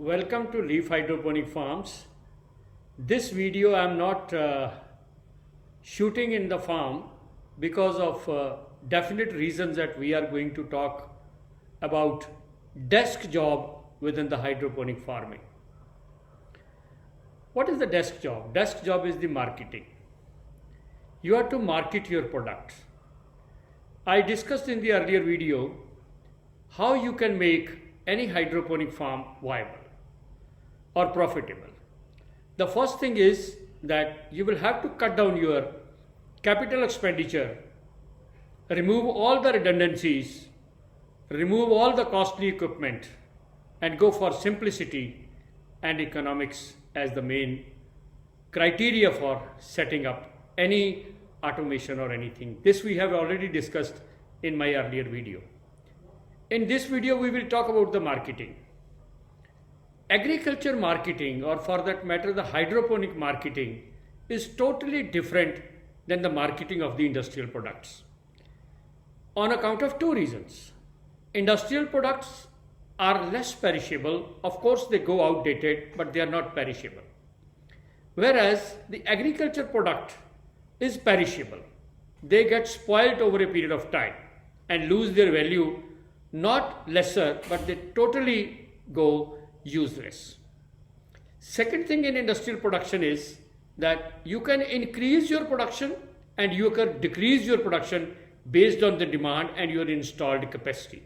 Welcome to Leaf Hydroponic Farms. This video I am not shooting in the farm because of definite reasons that we are going to talk about desk job within the hydroponic farming. What is the desk job? Desk job is the marketing. You have to market your products. I discussed in the earlier video how you can make any hydroponic farm viable or profitable. The first thing is that you will have to cut down your capital expenditure, remove all the redundancies, remove all the costly equipment, and go for simplicity and economics as the main criteria for setting up any automation or anything. This we have already discussed in my earlier video. In this video, we will talk about the marketing. Agriculture marketing, or for that matter, the hydroponic marketing, is totally different than the marketing of the industrial products. On account of two reasons. Industrial products are less perishable. Of course, they go outdated, but they are not perishable. Whereas the agriculture product is perishable. They get spoiled over a period of time and lose their value, not lesser, but they totally go useless. Second thing in industrial production is that you can increase your production and you can decrease your production based on the demand and your installed capacity.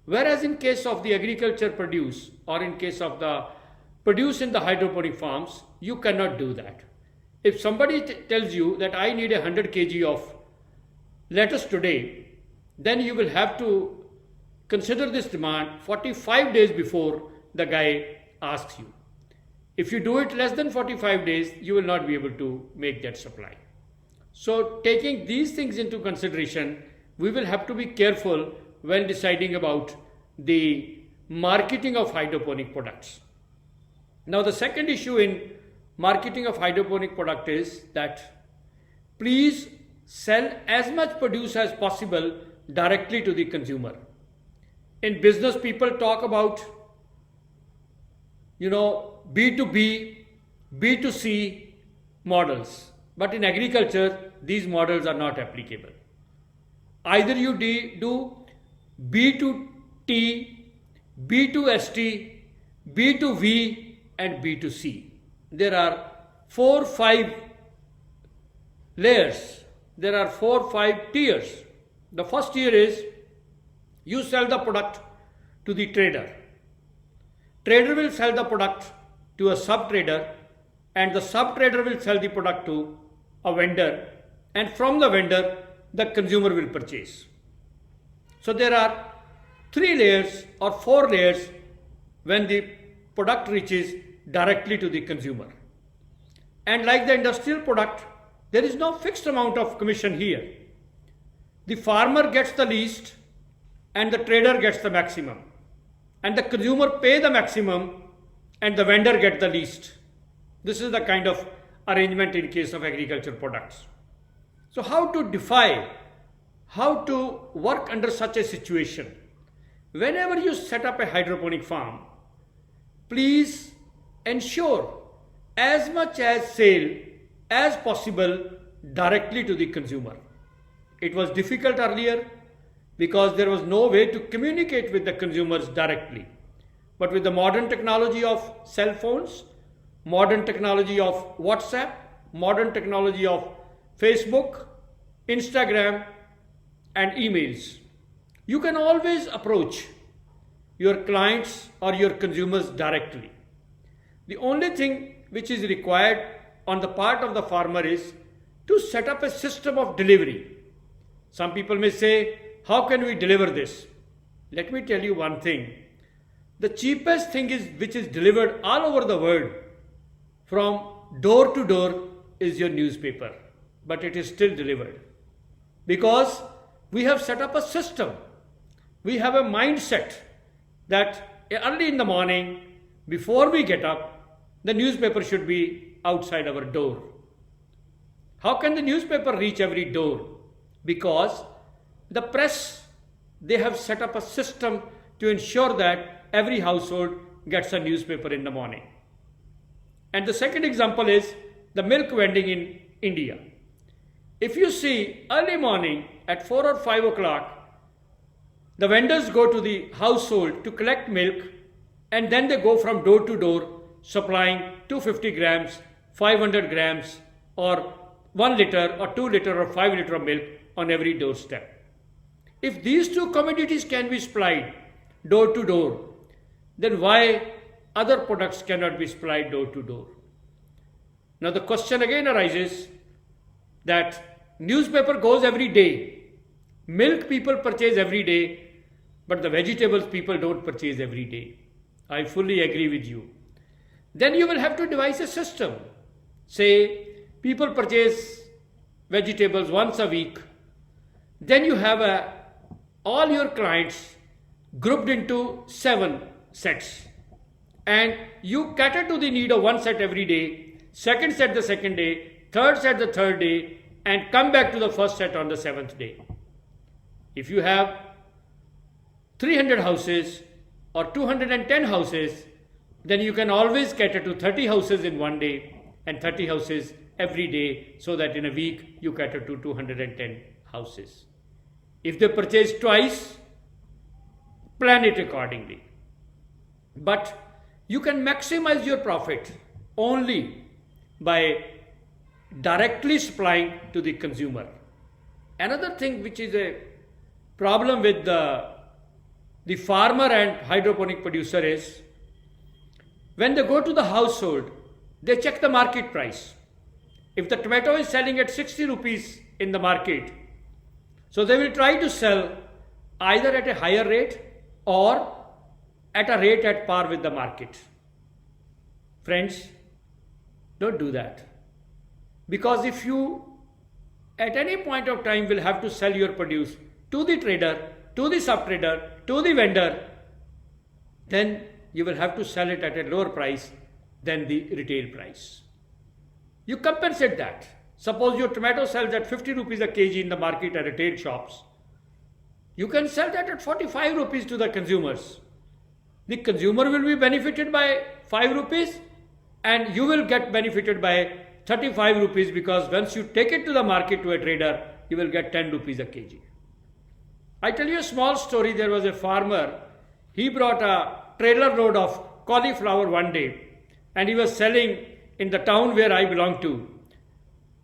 Whereas in case of the agriculture produce or in case of the produce in the hydroponic farms, you cannot do that. If somebody tells you that I need 100 kg of lettuce today, then you will have to consider this demand 45 days before the guy asks you. If you do it less than 45 days, you will not be able to make that supply. So taking these things into consideration, we will have to be careful when deciding about the marketing of hydroponic products. Now the second issue in marketing of hydroponic product is that please sell as much produce as possible directly to the consumer. In business, people talk about B2B, B2C models. But in agriculture, these models are not applicable. Either you do B2T, B2ST, B2V and B2C. There are 4-5 layers. There are 4-5 tiers. The first tier is you sell the product to the trader. Trader will sell the product to a sub-trader and the sub-trader will sell the product to a vendor, and from the vendor the consumer will purchase. So there are 3 layers or 4 layers when the product reaches directly to the consumer. And like the industrial product, there is no fixed amount of commission here. The farmer gets the least and the trader gets the maximum. And the consumer pay the maximum and the vendor get the least. This is the kind of arrangement in case of agriculture products. So how to work under such a situation? Whenever you set up a hydroponic farm, please ensure as much as sale as possible directly to the consumer. It was difficult earlier because there was no way to communicate with the consumers directly. But with the modern technology of cell phones, modern technology of WhatsApp, modern technology of Facebook, Instagram and emails, you can always approach your clients or your consumers directly. The only thing which is required on the part of the farmer is to set up a system of delivery. Some people may say, how can we deliver this? Let me tell you one thing. The cheapest thing which is delivered all over the world from door to door is your newspaper. But it is still delivered. Because we have set up a system. We have a mindset that early in the morning, before we get up, the newspaper should be outside our door. How can the newspaper reach every door? Because the press, they have set up a system to ensure that every household gets a newspaper in the morning. And the second example is the milk vending in India. If you see early morning at 4 or 5 o'clock, the vendors go to the household to collect milk, and then they go from door to door supplying 250 grams, 500 grams, or 1 liter or 2 liter or 5 liter of milk on every doorstep. If these two commodities can be supplied door to door, then why other products cannot be supplied door to door? Now the question again arises that newspaper goes every day, milk people purchase every day, but the vegetables people don't purchase every day. I fully agree with you. Then you will have to devise a system. Say people purchase vegetables once a week. Then you have all your clients grouped into 7 sets. And you cater to the need of one set every day, second set the second day, third set the third day, and come back to the first set on the 7th day. If you have 300 houses or 210 houses, then you can always cater to 30 houses in one day and 30 houses every day, so that in a week you cater to 210 houses. If they purchase twice, plan it accordingly. But you can maximize your profit only by directly supplying to the consumer. Another thing which is a problem with the farmer and hydroponic producer is, when they go to the household, they check the market price. If the tomato is selling at 60 rupees in the market, so they will try to sell either at a higher rate or at a rate at par with the market. Friends, don't do that. Because if you at any point of time will have to sell your produce to the trader, to the sub-trader, to the vendor, then you will have to sell it at a lower price than the retail price. You compensate that. Suppose your tomato sells at 50 rupees a kg in the market at retail shops. You can sell that at 45 rupees to the consumers. The consumer will be benefited by 5 rupees and you will get benefited by 35 rupees, because once you take it to the market to a trader, you will get 10 rupees a kg. I tell you a small story. There was a farmer. He brought a trailer load of cauliflower one day and he was selling in the town where I belong to.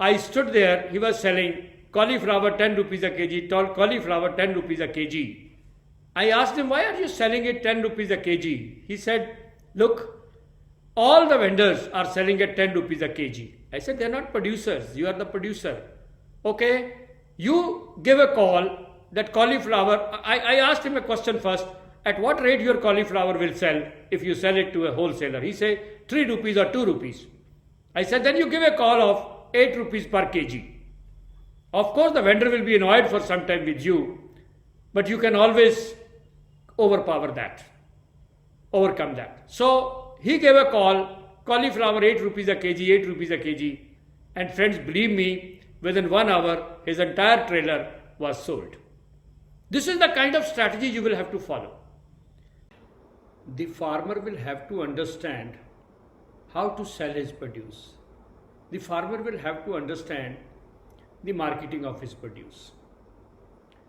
I stood there. He was selling cauliflower 10 rupees a kg, cauliflower 10 rupees a kg. I asked him, why are you selling it 10 rupees a kg? He said, look, all the vendors are selling at 10 rupees a kg. I said, they're not producers. You are the producer. Okay, you give a call that cauliflower. I asked him a question first. At what rate your cauliflower will sell if you sell it to a wholesaler? He said 3 rupees or 2 rupees. I said, then you give a call of 8 rupees per kg. Of course, the vendor will be annoyed for some time with you, but you can always overcome that. So he gave a call, cauliflower 8 rupees a kg, 8 rupees a kg. And friends, believe me, within 1 hour, his entire trailer was sold. This is the kind of strategy you will have to follow. The farmer will have to understand how to sell his produce. The farmer will have to understand the marketing of his produce.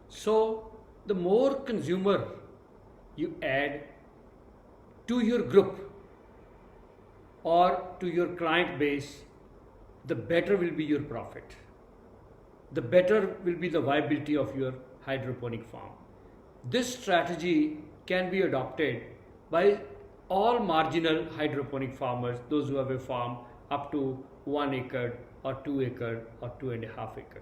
So, the more consumer you add to your group or to your client base, the better will be your profit. The better will be the viability of your hydroponic farm. This strategy can be adopted by all marginal hydroponic farmers, those who have a farm up to 1 acre or 2 acre or 2.5 acre.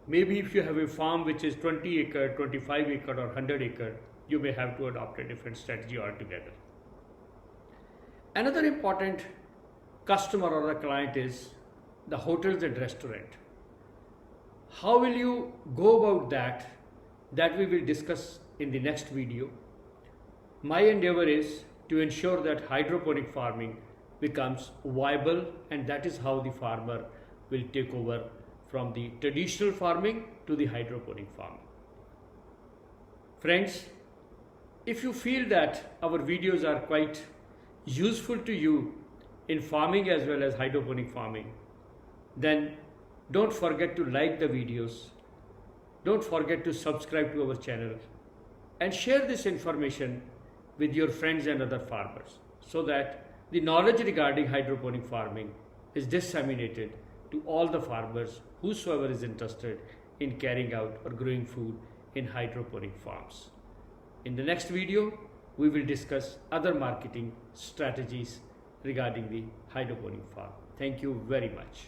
Maybe if you have a farm which is 20 acre, 25 acre or 100 acre, you may have to adopt a different strategy altogether. Another important customer or a client is the hotels and restaurant. How will you go about that? That we will discuss in the next video. My endeavor is to ensure that hydroponic farming becomes viable, and that is how the farmer will take over from the traditional farming to the hydroponic farming. Friends, if you feel that our videos are quite useful to you in farming as well as hydroponic farming, then don't forget to like the videos, don't forget to subscribe to our channel, and share this information with your friends and other farmers so that the knowledge regarding hydroponic farming is disseminated to all the farmers whosoever is interested in carrying out or growing food in hydroponic farms. In the next video, we will discuss other marketing strategies regarding the hydroponic farm. Thank you very much.